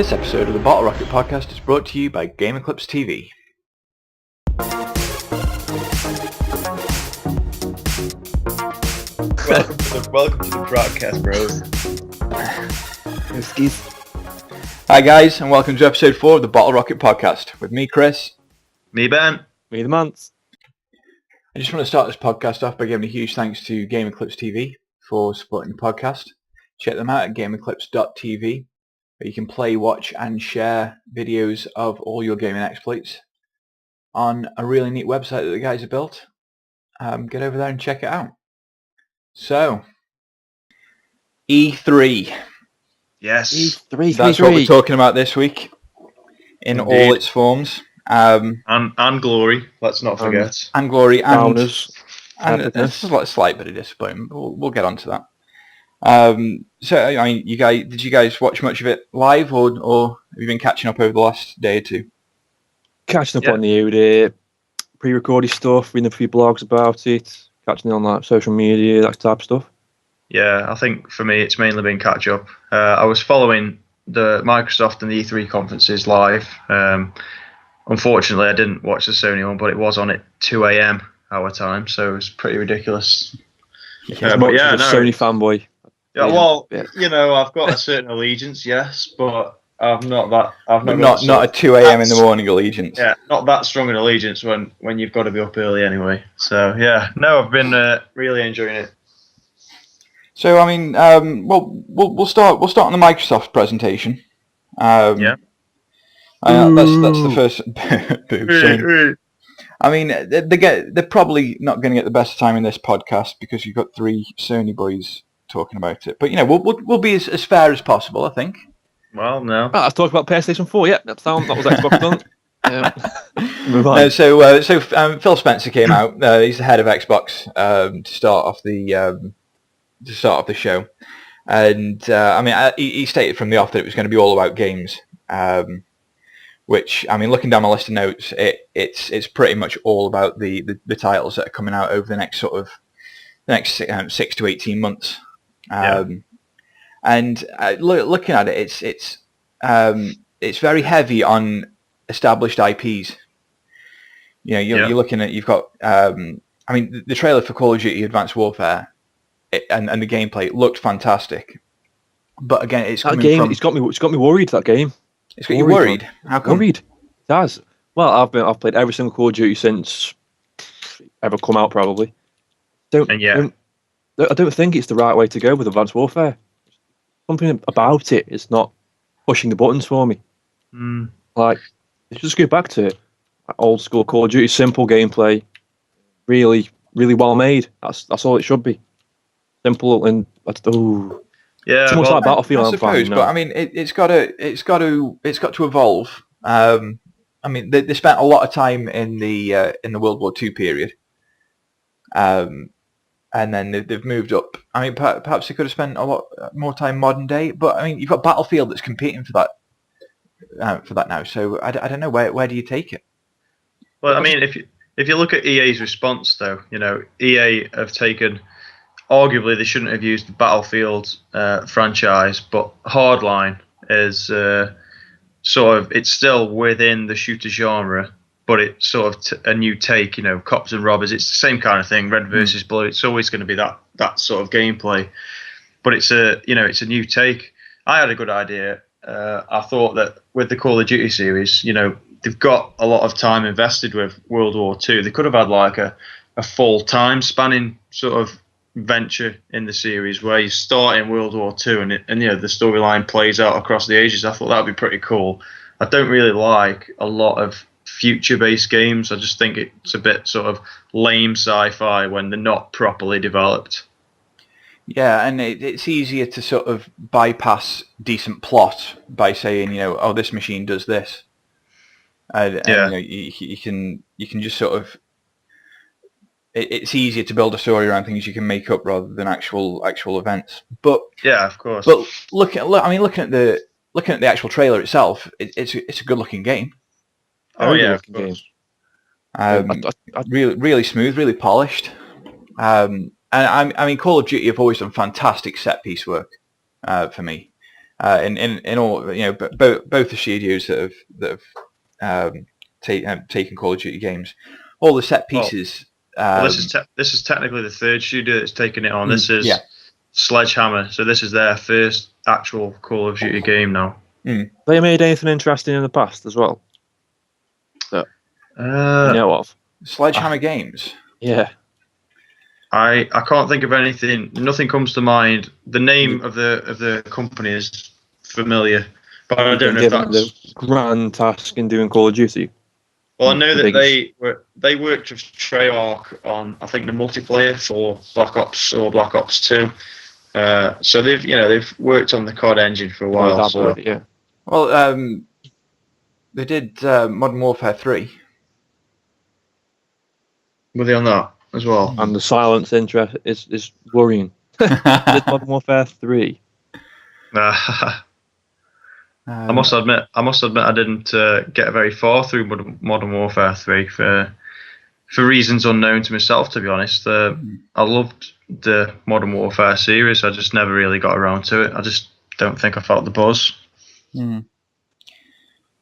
This episode of the Bottle Rocket podcast is brought to you by Game Eclipse TV. Welcome to the broadcast, bros. Excuse. Hi guys, and welcome to episode 4 of the Bottle Rocket podcast with me, Chris. Me, Ben. Me, the Mance. I just want to start this podcast off by giving a huge thanks to Game Eclipse TV for supporting the podcast. Check them out at gameeclipse.tv, where you can play, watch, and share videos of all your gaming exploits on a really neat website that the guys have built. Get over there and check it out. So, E3. Yes. E3. That's what we're talking about this week, in Indeed. all its forms. And glory, let's not forget. And glory, and Downers. there's a slight bit of disappointment. We'll get onto that. So, I mean, did you guys watch much of it live, or have you been catching up over the last day or two? Catching up on the pre-recorded stuff, reading a few blogs about it, catching on like social media, that type of stuff. Yeah, I think for me it's mainly been catch up. I was following the Microsoft and the E3 conferences live. Unfortunately, I didn't watch the Sony one, but it was on at 2 a.m. our time, so it was pretty ridiculous. Sony fanboy. Yeah, well, you know, I've got a certain allegiance, yes, but I've not Not a 2 a.m. in the morning allegiance. Yeah, not that strong an allegiance when you've got to be up early anyway. So yeah, no, I've been really enjoying it. So I mean, we'll start on the Microsoft presentation. Yeah. That's the first. Boo. I mean, they're probably not going to get the best time in this podcast because you've got 3 Sony boys talking about it. But you know, we'll be as fair as possible, I think. Well, no. Let's talk about PlayStation 4. Yeah, that was Xbox done. Move on. No, so Phil Spencer came out. He's the head of Xbox to start off the show, and I mean, he stated from the off that it was going to be all about games. Which, I mean, looking down my list of notes, it's pretty much all about the titles that are coming out over the next 6 to 18 months. And looking at it, it's very heavy on established IPs. You know, you're looking at, you've got, I mean, the trailer for Call of Duty Advanced Warfare and the gameplay looked fantastic. But again, it's got me worried. That game. It's got you worried. How come? Worried. It does. Well, I've played every single Call of Duty since ever come out, probably. I don't think it's the right way to go with Advanced Warfare. Something about it is not pushing the buttons for me. Like, let's just go back to old school Call of Duty, simple gameplay, really, really well made. That's all it should be. Simple and yeah, too much like Battlefield. I suppose, but I mean, it's got to evolve. I mean, they spent a lot of time in the World War II period, and then they've moved up. I mean, perhaps they could have spent a lot more time modern day, but I mean, you've got Battlefield that's competing for that now. So I don't know, where do you take it? Well, I mean, if you look at EA's response, though, you know, EA have taken. Arguably, they shouldn't have used the Battlefield franchise, but Hardline is it's still within the shooter genre, but it's sort of a new take, you know, cops and robbers. It's the same kind of thing, red versus blue. It's always going to be that sort of gameplay, but it's a new take. I had a good idea. I thought that with the Call of Duty series, you know, they've got a lot of time invested with World War II. They could have had like a full time spanning sort of venture in the series where you start in World War II and you know the storyline plays out across the ages. I thought that would be pretty cool. I don't really like a lot of future-based games. I just think it's a bit sort of lame sci-fi when they're not properly developed. Yeah, and it's easier to sort of bypass decent plot by saying, you know, oh, this machine does this. And you know, you can just sort of. It's easier to build a story around things you can make up rather than actual events. But yeah, of course. But looking at the actual trailer itself, it's a good looking game. Oh yeah, of course. Really smooth, really polished. And I mean, Call of Duty have always done fantastic set piece work for me. in all, both the studios that have taken Call of Duty games, all the set pieces. Well, this is technically the third studio that's taken it on. This is Sledgehammer, so this is their first actual Call of Duty game now. They made anything interesting in the past as well that you know of? Sledgehammer Games. Yeah. I can't think of anything. Nothing comes to mind. The name of the company is familiar, but I don't know if that's the grand task in doing Call of Duty. Well, I know that they worked with Treyarch on, I think, the multiplayer for Black Ops or Black Ops 2. So they've worked on the COD engine for a while. Yeah. Well, they did Modern Warfare 3. Were they on that as well? And the silence interest is worrying. Did Modern Warfare 3. I must admit, I didn't get very far through Modern Warfare 3 for reasons unknown to myself. To be honest, I loved the Modern Warfare series. I just never really got around to it. I just don't think I felt the buzz.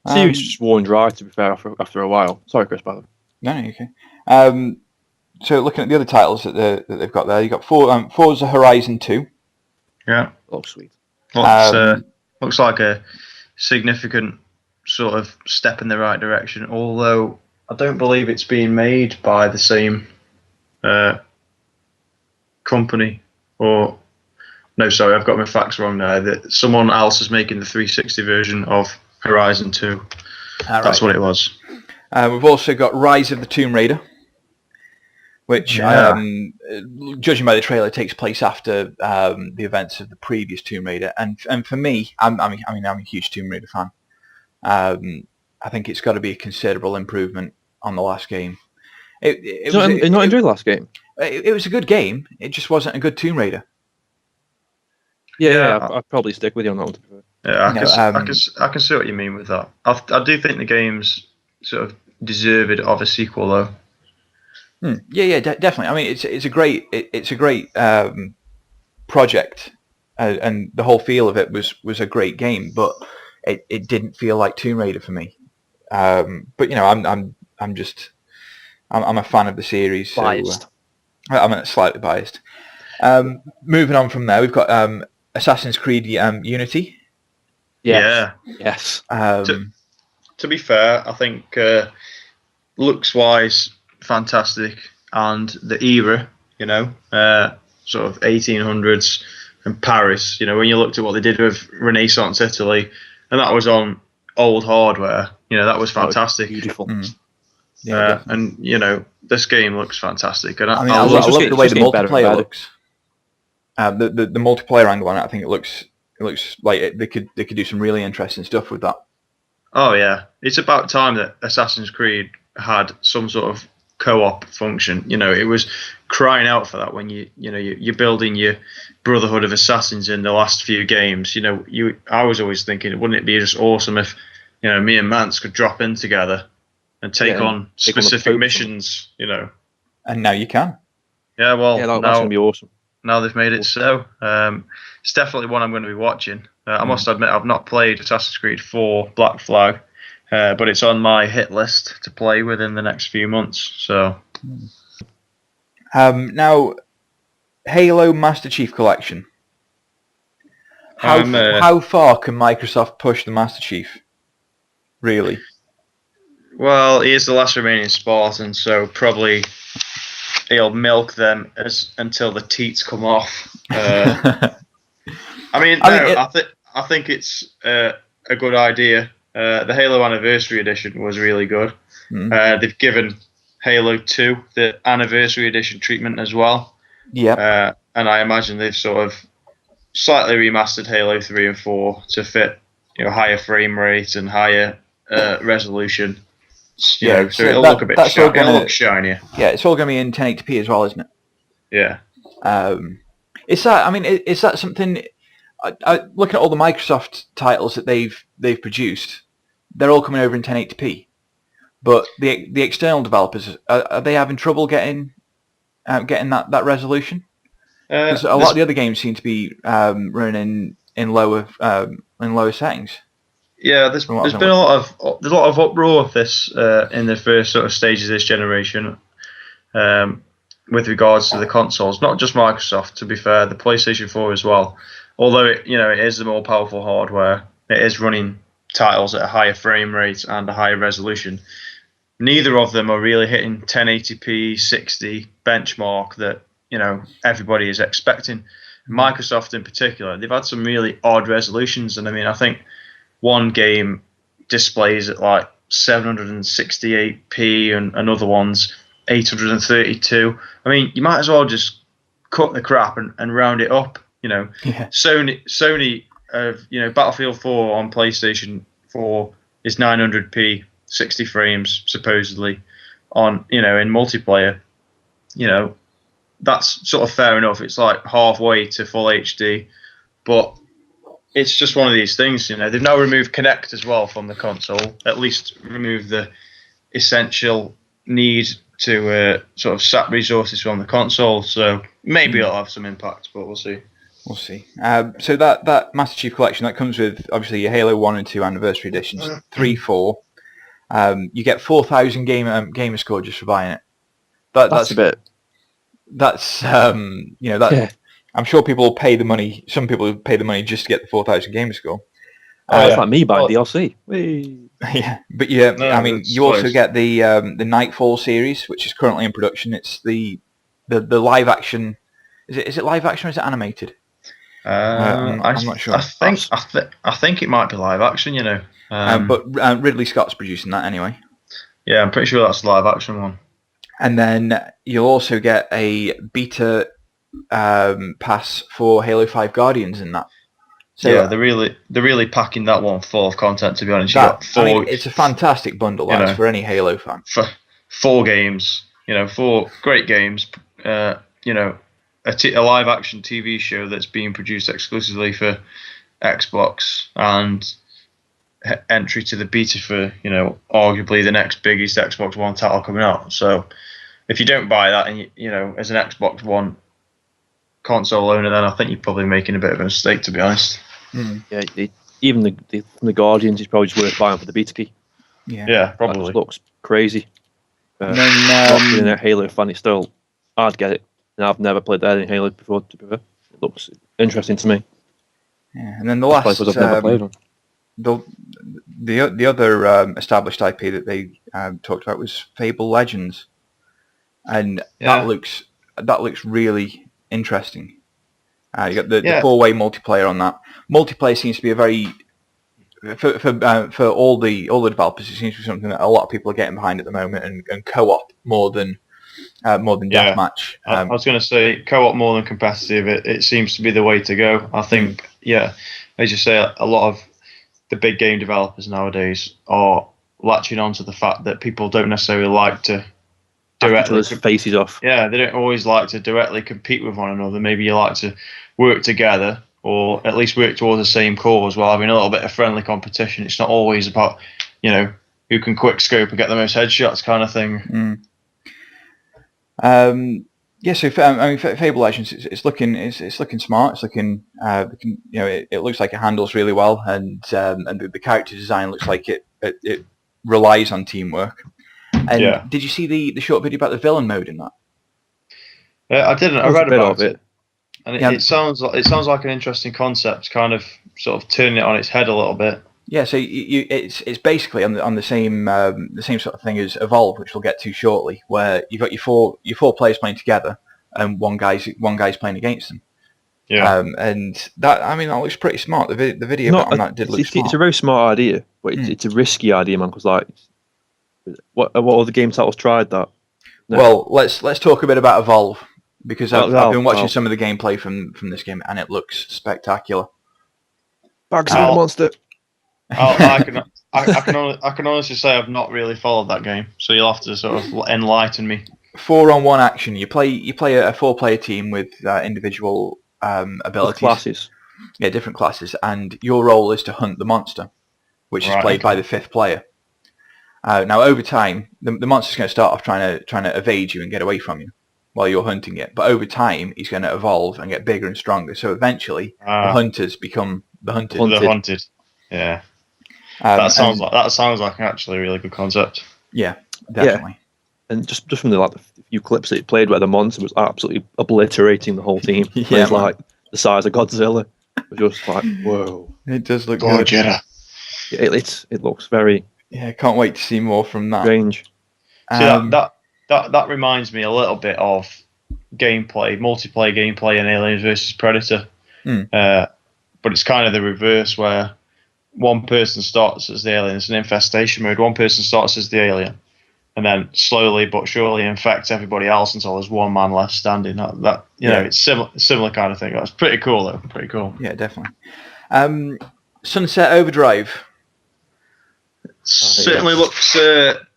Series just worn dry. To be fair, after a while. Sorry, Chris. By the way. No, okay. So looking at the other titles that they've got there, you've got Forza Horizon 2. Yeah. Oh, sweet. Looks like a significant sort of step in the right direction, although I don't believe it's being made by the same company. Or no, sorry, I've got my facts wrong there. That someone else is making the 360 version of Horizon 2. That's what it was. We've also got Rise of the Tomb Raider, which, judging by the trailer, takes place after the events of the previous Tomb Raider. And for me, I'm a huge Tomb Raider fan. I think it's got to be a considerable improvement on the last game. You not enjoyed the last game? It was a good game. It just wasn't a good Tomb Raider. Yeah, I'd probably stick with you on that one. Yeah, I can see what you mean with that. I do think the game's sort of deserved of a sequel, though. Yeah, definitely. I mean, it's a great project, and the whole feel of it was a great game, but it didn't feel like Tomb Raider for me. But I'm a fan of the series. Biased. So, I'm slightly biased. Moving on from there, we've got Assassin's Creed Unity. Yes. Yeah. Yes. To be fair, I think looks-wise, fantastic, and the era, sort of 1800s and Paris. When you looked at what they did with Renaissance Italy, and that was on old hardware. That was fantastic. Beautiful. Yeah, and this game looks fantastic. And I love the way the multiplayer looks. The multiplayer angle on it, I think it looks like they could do some really interesting stuff with that. Oh yeah, it's about time that Assassin's Creed had some sort of co-op function. It was crying out for that when you're building your Brotherhood of Assassins in the last few games. I was always thinking, wouldn't it be just awesome if me and Mance could drop in together and take on specific missions. And now you can. Yeah, well, that's gonna be awesome. Now they've made it so. It's definitely one I'm going to be watching. I must admit, I've not played Assassin's Creed 4 Black Flag, but it's on my hit list to play within the next few months. So, now, Halo Master Chief Collection. How far can Microsoft push the Master Chief? Really? Well, he is the last remaining Spartan, so probably he'll milk them until the teats come off. I think it's a good idea. The Halo Anniversary Edition was really good. They've given Halo 2 the Anniversary Edition treatment as well. Yeah. And I imagine they've sort of slightly remastered Halo 3 and 4 to fit higher frame rate and higher resolution. So it'll look a bit it'll look shinier. Yeah, it's all going to be in 1080p as well, isn't it? Yeah. Is that something? Looking at all the Microsoft titles that they've produced, they're all coming over in 1080p. But the external developers, are they having trouble getting that resolution? Because a lot of the other games seem to be running in lower lower settings. Yeah, there's been a lot of uproar of this in the first sort of stages of this generation, with regards to the consoles. Not just Microsoft, to be fair, the PlayStation 4 as well. Although it is the more powerful hardware, it is running titles at a higher frame rate and a higher resolution. Neither of them are really hitting 1080p 60 benchmark that everybody is expecting. Microsoft in particular, they've had some really odd resolutions, and I mean, I think one game displays at like 768p and another one's 832. I mean, you might as well just cut the crap and round it up. Yeah. Sony, Battlefield 4 on PlayStation 4 is 900p, 60 frames supposedly on in multiplayer. That's sort of fair enough. It's like halfway to full HD, but it's just one of these things. They've now removed Kinect as well from the console. At least remove the essential need to sort of sap resources from the console. So maybe it'll have some impact, but we'll see. We'll see. So that Master Chief Collection, that comes with obviously your Halo 1 and 2 Anniversary Editions, 3, 4. You get 4,000 gamer score just for buying it. That's a bit. That's Yeah. I'm sure people will pay the money. Some people will pay the money just to get the 4,000 gamer score. It's like me buying DLC. Whee. Yeah, but you also get the Nightfall series, which is currently in production. It's the live action. Is it live action or is it animated? I'm not sure. I think it might be live action. But Ridley Scott's producing that anyway. Yeah, I'm pretty sure that's the live action one. And then you'll also get a beta pass for Halo 5 Guardians in that. So yeah, they're really packing that one full of content. To be honest, it's a fantastic bundle for any Halo fan. For 4 games, 4 great games. A live action TV show that's being produced exclusively for Xbox and entry to the beta for arguably the next biggest Xbox One title coming out. So if you don't buy that and as an Xbox One console owner, then I think you're probably making a bit of a mistake, to be honest. Yeah, even the Guardians is probably just worth buying for the beta key. Yeah, probably. That looks crazy. Not being a Halo fan, it's still I'd get it. And I've never played any Halo before. To be fair, it looks interesting to me. Yeah, and then the last I've never played on. The other established IP that they talked about was Fable Legends, and that looks really interesting. You got the 4-way multiplayer on that. Multiplayer seems to be a very for all the developers. It seems to be something that a lot of people are getting behind at the moment, and co-op more than deathmatch. I was going to say co-op more than competitive. It seems to be the way to go. I think as you say, a lot of the big game developers nowadays are latching on to the fact that people don't necessarily like to directly faces off. Yeah, they don't always like to directly compete with one another. Maybe you like to work together, or at least work towards the same cause while having a little bit of friendly competition. It's not always about who can quick scope and get the most headshots kind of thing. So Fable Legends, it's looking smart. It's looking, it looks like it handles really well, and the character design looks like it relies on teamwork. And did you see the short video about the villain mode in that? I didn't. I read about it, and it sounds like an interesting concept, kind of sort of turning it on its head a little bit. Yeah, so it's basically on the same sort of thing as Evolve, which we'll get to shortly, where you've got your four players playing together and one guy's playing against them. Yeah, and that looks pretty smart. The video on that did look smart. It's a very smart idea, but it's a risky idea, man. Because what other game titles tried that? No. Well, let's talk a bit about Evolve, because I've been watching some of the gameplay from this game, and it looks spectacular. Bags of the monster. I can honestly say I've not really followed that game, so you'll have to sort of enlighten me. 4-on-1 action. You play a 4-player team with individual abilities, classes. Yeah, different classes, and your role is to hunt the monster, which is played by the 5th player. Now, over time, the monster's going to start off trying to evade you and get away from you while you're hunting it. But over time, he's going to evolve and get bigger and stronger. So eventually, the hunters become The Hunted. Hunted. The Haunted. Yeah. That sounds like actually a really good concept. Yeah, definitely. And just from the few clips that it played where the monster was absolutely obliterating the whole team. Yeah, It's like the size of Godzilla. It was just like, whoa. It does look Go good. Jetta. It looks very Yeah, can't wait to see more from that. strange. See, that reminds me a little bit of multiplayer gameplay in Aliens vs Predator. But it's kind of the reverse, where one person starts as the alien. It's an infestation mode. One person starts as the alien, and then slowly but surely infects everybody else until there's one man left standing. That it's similar kind of thing. That's pretty cool, though. Pretty cool. Yeah, definitely. Sunset Overdrive. Certainly looks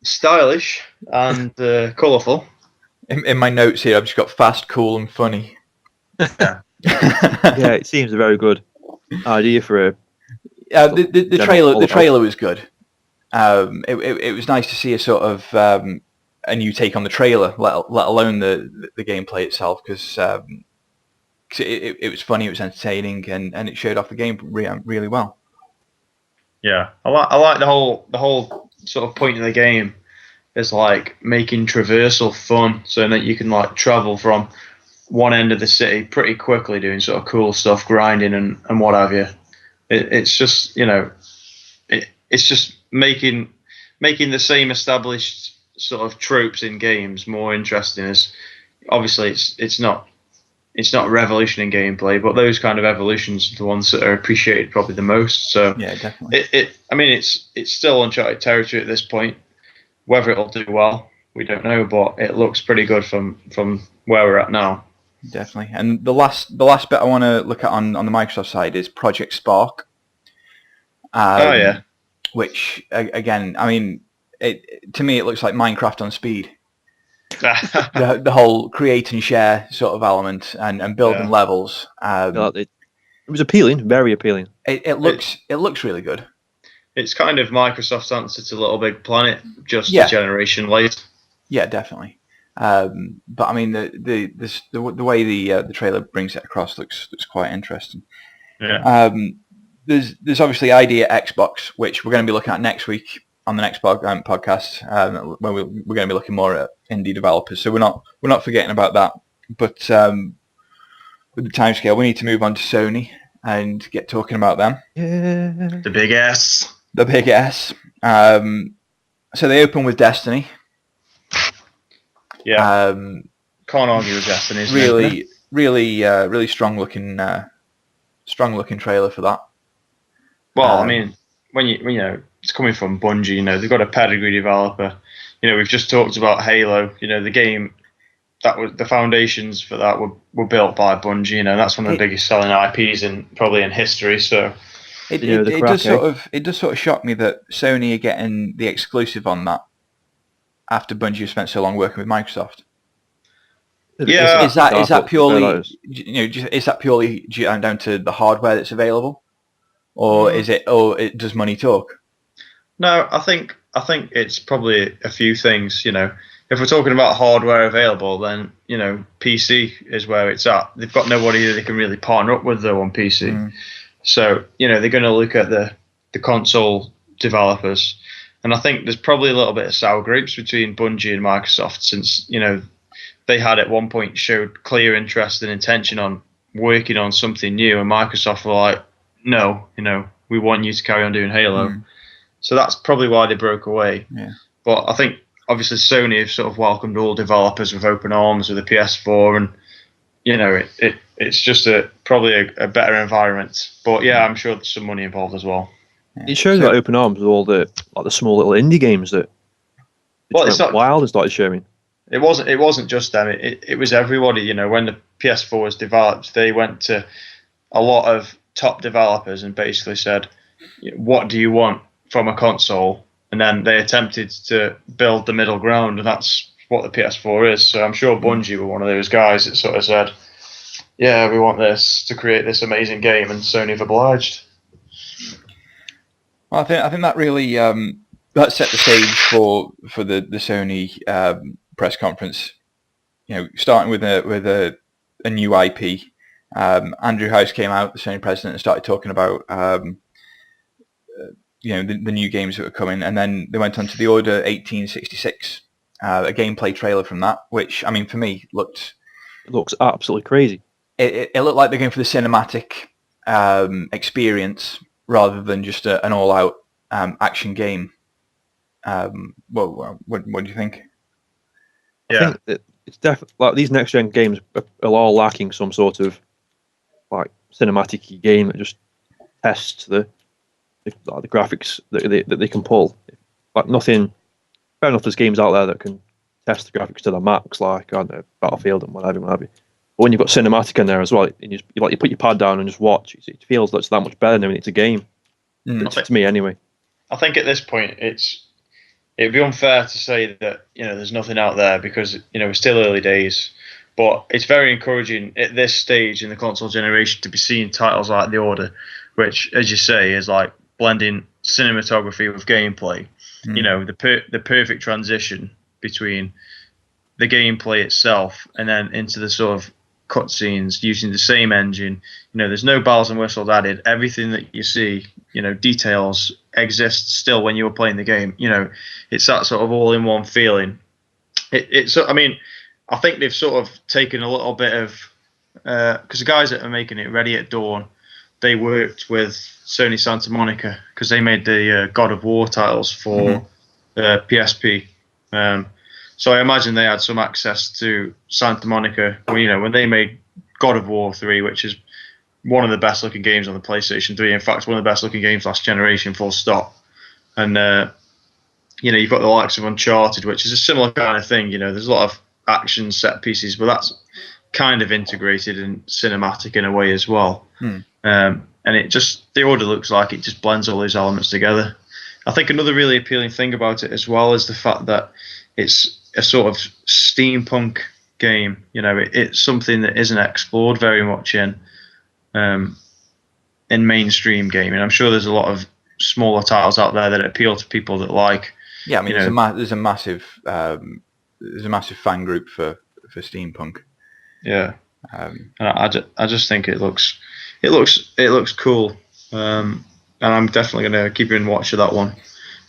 stylish and colourful. In my notes here, I've just got fast, cool, and funny. Yeah. Yeah, it seems a very good idea for a. The trailer was good. It was nice to see a sort of a new take on the trailer, let alone the gameplay itself, because it was funny, it was entertaining, and it showed off the game really well. Yeah, I like the whole sort of point of the game is like making traversal fun, so that you can like travel from one end of the city pretty quickly, doing sort of cool stuff, grinding and what have you. It's just it's just making the same established sort of tropes in games more interesting. As obviously it's not revolution in gameplay, but those kind of evolutions are the ones that are appreciated probably the most. So yeah, definitely. It's still uncharted territory at this point. Whether it'll do well, we don't know, but it looks pretty good from where we're at now. Definitely. And the last bit I want to look at on the Microsoft side is Project Spark. Which again, I mean, to me it looks like Minecraft on speed. the whole create and share sort of element and building levels. It was appealing, very appealing. It looks really good. It's kind of Microsoft's answer to Little Big Planet, just Yeah. a generation late. Yeah, definitely. But I mean, the way the trailer brings it across looks quite interesting. Yeah. There's obviously ID at Xbox, which we're going to be looking at next week on the next podcast, where we're going to be looking more at indie developers. So we're not forgetting about that. But with the timescale, we need to move on to Sony and get talking about them. Yeah. The big S. The big S. So they open with Destiny. Yeah. Can't argue with Destiny. Really strong looking trailer for that. Well, I mean, when you it's coming from Bungie, they've got a pedigree developer. We've just talked about Halo. The game that was the foundations for that were built by Bungie. That's one of the biggest selling IPs probably in history. So it does sort of shock me that Sony are getting the exclusive on that after Bungie has spent so long working with Microsoft. Yeah, is that purely is that purely down to the hardware that's available, or does money talk? No, I think it's probably a few things. If we're talking about hardware available, then PC is where it's at. They've got nobody that they can really partner up with though on PC. So they're going to look at the console developers, and I think there's probably a little bit of sour grapes between Bungie and Microsoft, since they had at one point showed clear interest and intention on working on something new, and Microsoft were like, no, we want you to carry on doing Halo. So that's probably why they broke away. Yeah. But I think obviously Sony have sort of welcomed all developers with open arms with the PS4, and it's just probably a better environment. But yeah, I'm sure there's some money involved as well. Yeah. It shows that open arms with all the small little indie games that it's not wild and started showing. It wasn't just them. It was everybody. When the PS4 was developed, they went to a lot of top developers and basically said, "What do you want from a console?" And then they attempted to build the middle ground, and that's what the PS4 is. So I'm sure Bungie were one of those guys that sort of said, "Yeah, we want this to create this amazing game," and Sony have obliged. Well, I think that really that set the stage for the Sony press conference. Starting with a new IP, Andrew House came out, the Sony president, and started talking about the new games that were coming, and then they went on to the Order 1866, a gameplay trailer from that, which, I mean, for me, It looks absolutely crazy. It looked like they're going for the cinematic experience rather than just an all-out action game. What do you think? I think that it's definitely like these next-gen games are all lacking some sort of like cinematic game that just tests the graphics that they can pull. Like nothing. Fair enough, there's games out there that can test the graphics to the max, like I don't know, Battlefield and whatever. But when you've got cinematic in there as well, and you put your pad down and just watch, it feels like it's that much better knowing it's a game. To me, anyway. I think at this point it'd be unfair to say that there's nothing out there because we're still early days. But it's very encouraging at this stage in the console generation to be seeing titles like The Order, which, as you say, is like blending cinematography with gameplay. The perfect transition between the gameplay itself and then into the sort of cutscenes using the same engine. There's no bells and whistles added. Everything that you see, details exist still when you were playing the game. It's that sort of all-in-one feeling. I think they've sort of taken a little bit of because the guys that are making it, Ready at Dawn, they worked with Sony Santa Monica because they made the God of War titles for PSP. So I imagine they had some access to Santa Monica when they made God of War 3, which is one of the best looking games on the PlayStation 3. In fact, one of the best looking games last generation, full stop. And you've got the likes of Uncharted, which is a similar kind of thing. There's a lot of action set pieces, but that's kind of integrated and cinematic in a way as well. And the Order looks like it just blends all these elements together. I think another really appealing thing about it as well is the fact that it's a sort of steampunk game. It's something that isn't explored very much in mainstream gaming. I'm sure there's a lot of smaller titles out there that appeal to people that like. Yeah, I mean, there's a massive fan group for steampunk. Yeah, and I just think it looks cool, and I'm definitely going to keep in watch of that one.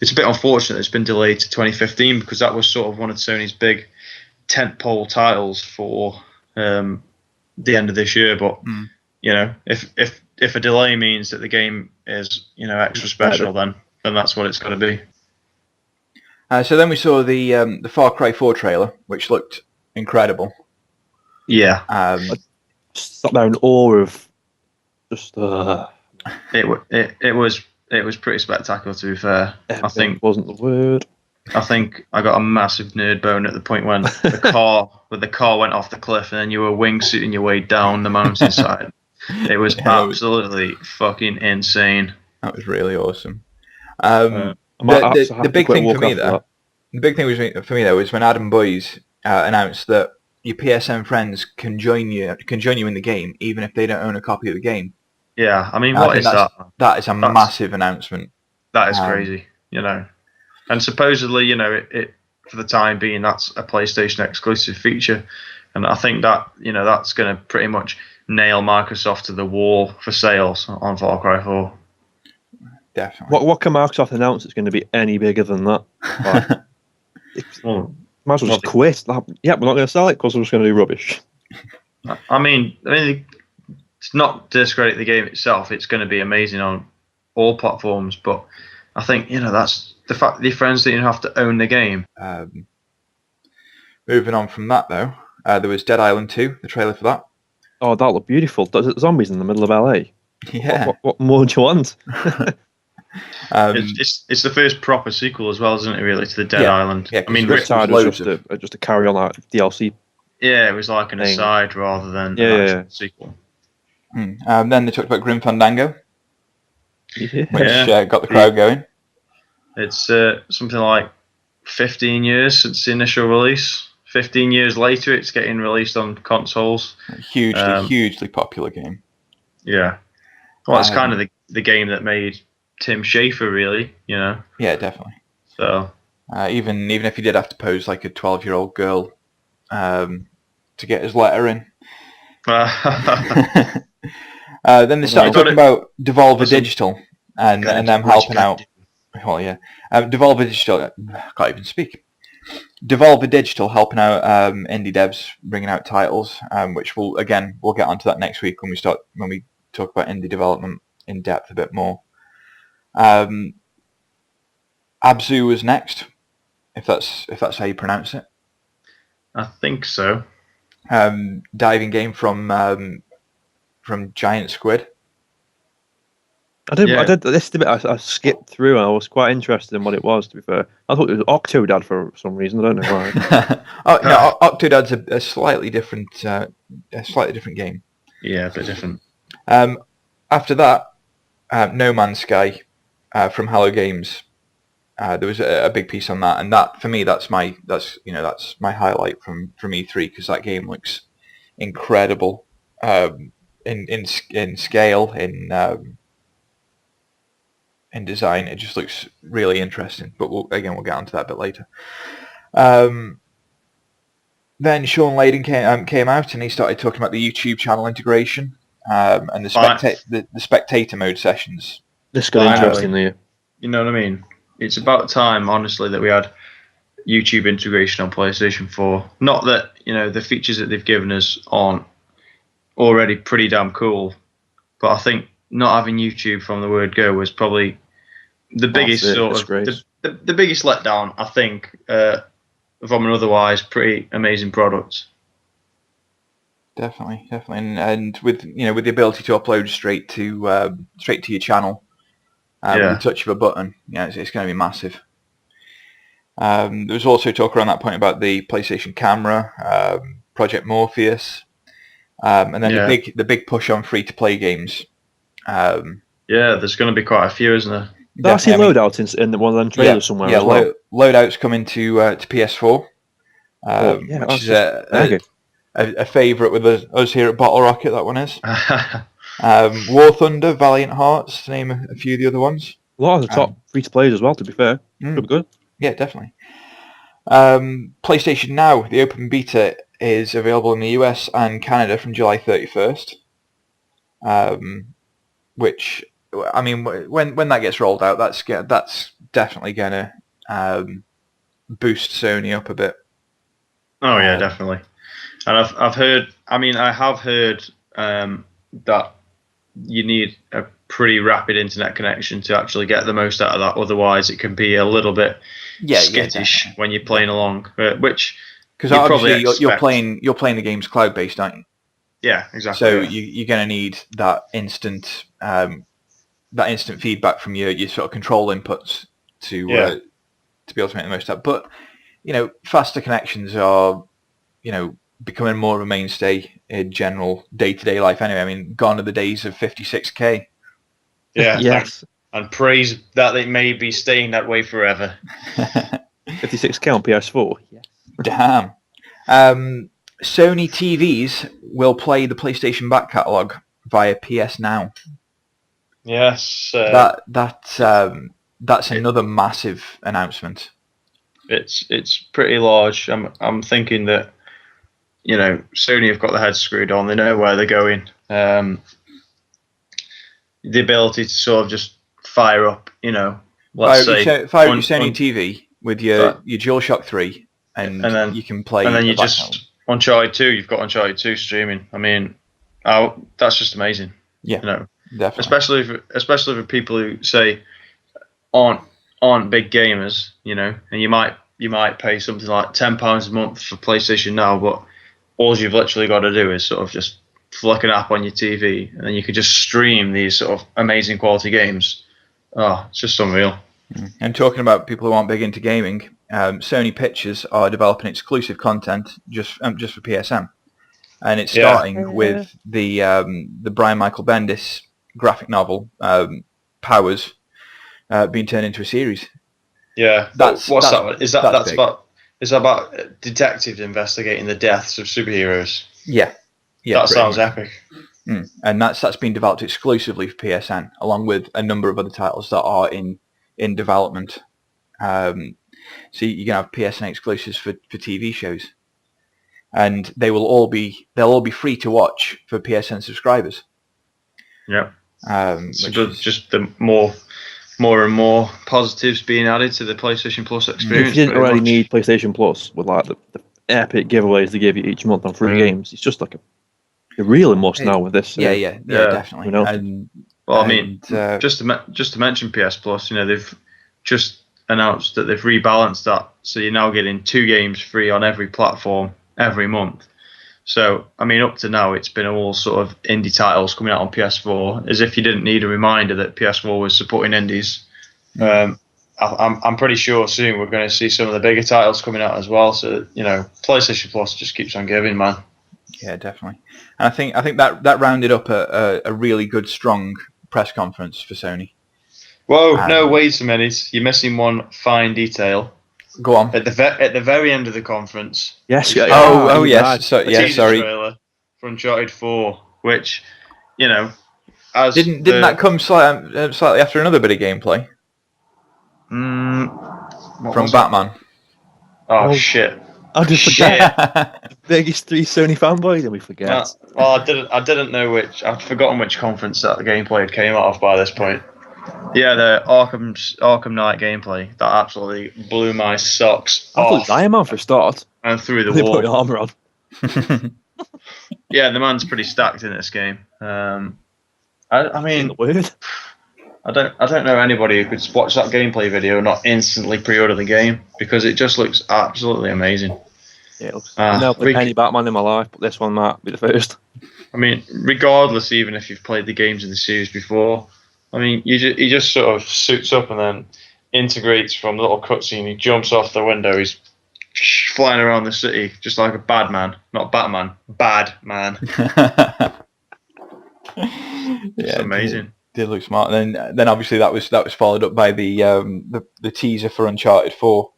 It's a bit unfortunate it's been delayed to 2015 because that was sort of one of Sony's big tentpole titles for the end of this year. But if a delay means that the game is extra special, then that's what it's got to be. So then we saw the Far Cry 4 trailer, which looked incredible. Yeah. I sat there in awe of just. It was pretty spectacular, to be fair. I think wasn't the word. I think I got a massive nerd bone at the point when the car went off the cliff and then you were wingsuiting your way down the mountainside. It was absolutely fucking insane. That was really awesome. The big thing for me though was when Adam Boyes announced that your PSN friends can join you in the game even if they don't own a copy of the game. Yeah, I mean, what is that? That is a massive announcement. That is crazy, And supposedly, it for the time being, that's a PlayStation exclusive feature, and I think that that's going to pretty much nail Microsoft to the wall for sales on Far Cry 4. Definitely. What can Microsoft announce that's going to be any bigger than that? Might as well just quit. Yeah, we're not going to sell it because we're just going to do rubbish. I mean, it's not to discredit the game itself. It's going to be amazing on all platforms, but I think that's the fact that your friends didn't have to own the game. Moving on from that though, there was Dead Island 2, the trailer for that. Oh, that looked beautiful. Zombies in the middle of LA. Yeah. What more do you want? It's the first proper sequel as well, isn't it? Really, to the Dead Island. Yeah, I mean, Riptide was just a carry on that DLC. Yeah, it was like an aside rather than a sequel. Then they talked about Grim Fandango, which got the crowd going. It's something like 15 years since the initial release. 15 years later, it's getting released on consoles. Hugely popular game. Yeah. Well, it's kind of the game that made Tim Schafer, really, Yeah, definitely. So even if he did have to pose like a 12-year-old girl to get his letter in, Then they started talking about Devolver Listen, Digital and them helping out. Oh yeah, Devolver Digital. I can't even speak. Devolver Digital helping out indie devs, bringing out titles, which we'll get onto that next week when we talk about indie development in depth a bit more. Abzu was next, if that's how you pronounce it. I think so. Diving game from Giant Squid. I did this bit. I skipped through, and I was quite interested in what it was. To be fair, I thought it was Octodad for some reason. I don't know why. Oh no, Octodad's a slightly different game. Yeah, a bit different. After that, No Man's Sky from Hello Games. There was a big piece on that, and that for me, that's my highlight from E3, because that game looks incredible in scale, in design. It just looks really interesting. But we'll get onto that a bit later. Then Sean Layden came out, and he started talking about the YouTube channel integration and the spectator mode sessions. This got interesting there. You know what I mean? It's about time, honestly, that we had YouTube integration on PlayStation 4. Not that, the features that they've given us aren't already pretty damn cool, but I think not having YouTube from the word go was probably the biggest the biggest letdown, I think, from an otherwise pretty amazing product. Definitely, and with the ability to upload straight to your channel with the touch of a button, it's going to be massive. There was also talk around that point about the PlayStation camera, Project Morpheus, and then the big push on free-to-play games. There's going to be quite a few, isn't there? I see loadout in one of them trailers somewhere. Yeah, as well. Loadout's coming to PS4, which is a favourite with us here at Bottle Rocket. That one is. War Thunder, Valiant Hearts, to name a few of the other ones. A lot of the top free-to-players as well, to be fair. Could be good. Yeah, definitely. PlayStation Now, the open beta, is available in the US and Canada from July 31st. Which, I mean, when that gets rolled out, that's definitely going to boost Sony up a bit. Oh yeah, definitely. And I have heard that you need a pretty rapid internet connection to actually get the most out of that. Otherwise, it can be a little bit skittish when you're playing along. Which, because obviously you're playing the games cloud based, aren't you? Yeah, exactly. So you're going to need that instant feedback from your sort of control inputs to be able to make the most of that. But faster connections are becoming more of a mainstay in general day-to-day life anyway. I mean, gone are the days of 56k. Yeah. Yes. And praise that it may be staying that way forever. 56k on PS4. Yes. Damn. Sony TVs will play the PlayStation back catalogue via PS Now. Yes. That's another massive announcement. It's pretty large. I'm thinking that Sony have got their heads screwed on. They know where they're going. The ability to sort of just fire up, fire your Sony TV with your DualShock 3, and then you can play. And then you just Uncharted 2. You've got Uncharted 2 streaming. I mean, that's just amazing. Yeah, definitely. Especially for people who say aren't big gamers, and you might pay something like £10 a month for PlayStation Now, but all you've literally got to do is sort of just flick an app on your TV, and then you can just stream these sort of amazing quality games. Oh, it's just unreal. And talking about people who aren't big into gaming, Sony Pictures are developing exclusive content just for PSN, and it's starting with the Brian Michael Bendis graphic novel Powers being turned into a series. Yeah, what's that one? Is that about detectives investigating the deaths of superheroes? Yeah, that sounds epic. And that's been developed exclusively for PSN, along with a number of other titles that are in development. So you can have PSN exclusives for TV shows. and they'll all be free to watch for PSN subscribers. Yeah. So just the more and more positives being added to the PlayStation Plus experience. If you didn't already need PlayStation Plus with like the epic giveaways they give you each month on free games, it's just like a really must now with this. Yeah, definitely. You know? Just to mention PS Plus, they've just announced that they've rebalanced that, so you're now getting 2 games free on every platform every month. So, I mean, up to now, it's been all sort of indie titles coming out on PS4, as if you didn't need a reminder that PS4 was supporting indies. I'm pretty sure soon we're going to see some of the bigger titles coming out as well. So, PlayStation Plus just keeps on giving, man. Yeah, definitely. And I think that rounded up a really good, strong press conference for Sony. Whoa, no, wait a minute. You're missing one fine detail. Go on. At the very end of the conference. Yes. Yes. So, yeah. Sorry. Trailer for Uncharted 4, which, as didn't that come slightly after another bit of gameplay from Batman? Oh shit! I just forget. Biggest 3 Sony fanboys, and we forget. Well, I didn't know which. I'd forgotten which conference that the gameplay had came out of by this point. Yeah, the Arkham Knight gameplay that absolutely blew my socks off. Iron Man for a start. And through the They wall. put armor on. Yeah, the man's pretty stacked in this game. I mean, weird. I don't know anybody who could watch that gameplay video and not instantly pre-order the game, because it just looks absolutely amazing. Yeah, it looks. I've never played any Batman in my life, but this one might be the first. I mean, regardless, even if you've played the games in the series before, I mean, he just sort of suits up and then integrates from the little cutscene. He jumps off the window. He's flying around the city just like a bad man, not Batman, bad man. It's amazing. Did look smart. And then obviously that was followed up by the teaser for Uncharted 4,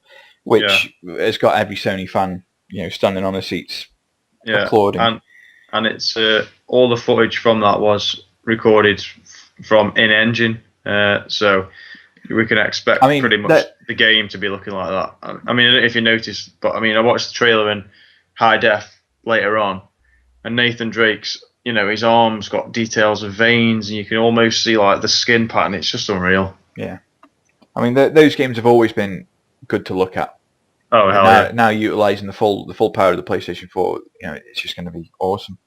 which has got every Sony fan standing on their seats applauding. And it's all the footage from that was recorded from in-engine, so we can expect pretty much the game to be looking like that. I mean, I don't know if you noticed, but I mean, I watched the trailer in high def later on, and Nathan Drake's, his arm's got details of veins, and you can almost see like the skin pattern. It's just unreal. Yeah, I mean, those games have always been good to look at. Oh, hell yeah! Now utilizing the full power of the PlayStation 4, it's just going to be awesome.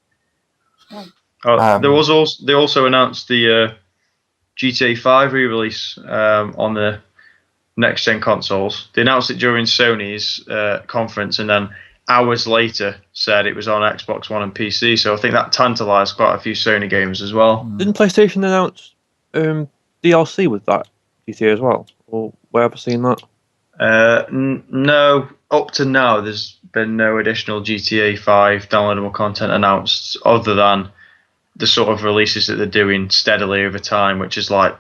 They also announced the GTA 5 re-release on the next gen consoles. They announced it during Sony's conference, and then hours later said it was on Xbox One and PC. So I think that tantalized quite a few Sony games as well. Didn't PlayStation announce DLC with that GTA as well? Or where have I seen that? No, up to now there's been no additional GTA 5 downloadable content announced, other than the sort of releases that they're doing steadily over time, which is like,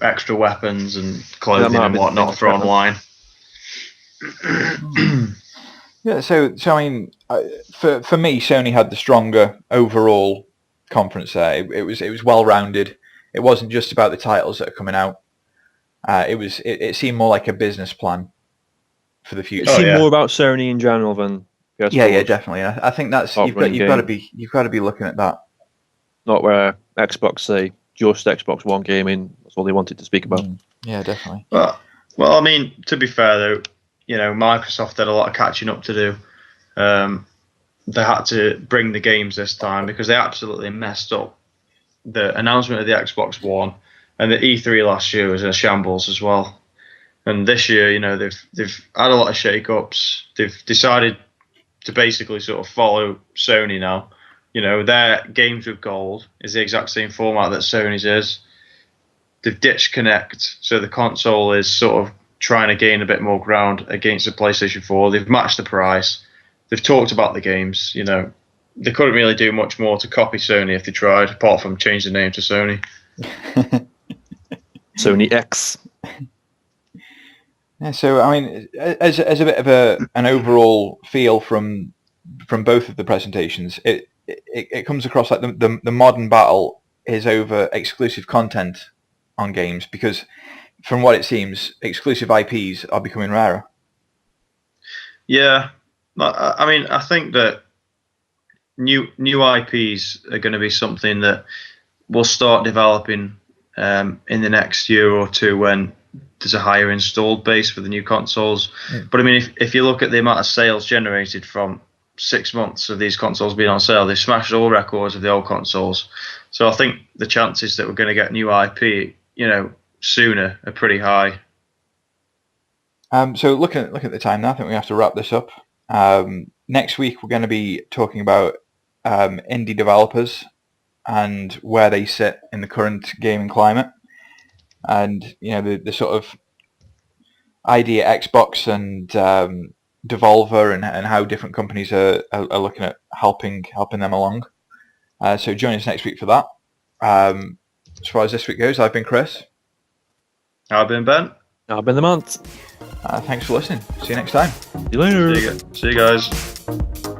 extra weapons and clothing and whatnot for online. Yeah, so I mean, for me, Sony had the stronger overall conference there. It was well rounded. It wasn't just about the titles that are coming out. It seemed more like a business plan for the future. It seemed more about Sony in general than PS4. Yeah, definitely. I think that's you've got to be looking at that. Not where Xbox say just Xbox One gaming. That's all they wanted to speak about. Yeah, definitely. Well, I mean, to be fair though, Microsoft had a lot of catching up to do. They had to bring the games this time because they absolutely messed up the announcement of the Xbox One, and the E3 last year was a shambles as well. And this year, they've had a lot of shake-ups. They've decided to basically sort of follow Sony now. Their Games with Gold is the exact same format that Sony's is. They've ditched Kinect, so the console is sort of trying to gain a bit more ground against the PlayStation 4. They've matched the price. They've talked about the games. They couldn't really do much more to copy Sony if they tried, apart from change the name to Sony. Sony X. Yeah, so I mean, as a bit of an overall feel from both of the presentations, it comes across like the modern battle is over exclusive content on games, because from what it seems, exclusive IPs are becoming rarer. Yeah, I mean, I think that new IPs are going to be something that we'll start developing in the next year or two when there's a higher installed base for the new consoles. But I mean, if you look at the amount of sales generated from 6 months of these consoles being on sale, they've smashed all records of the old consoles. So I think the chances that we're going to get new IP, sooner are pretty high. So looking at the time now, I think we have to wrap this up. Next week we're going to be talking about indie developers and where they sit in the current gaming climate, and the sort of idea Xbox and Devolver and how different companies are looking at helping them along. So join us next week for that. As far as this week goes, I've been Chris. I've been Ben. I've been the Mant. Thanks for listening. See you next time. See you later. See you guys.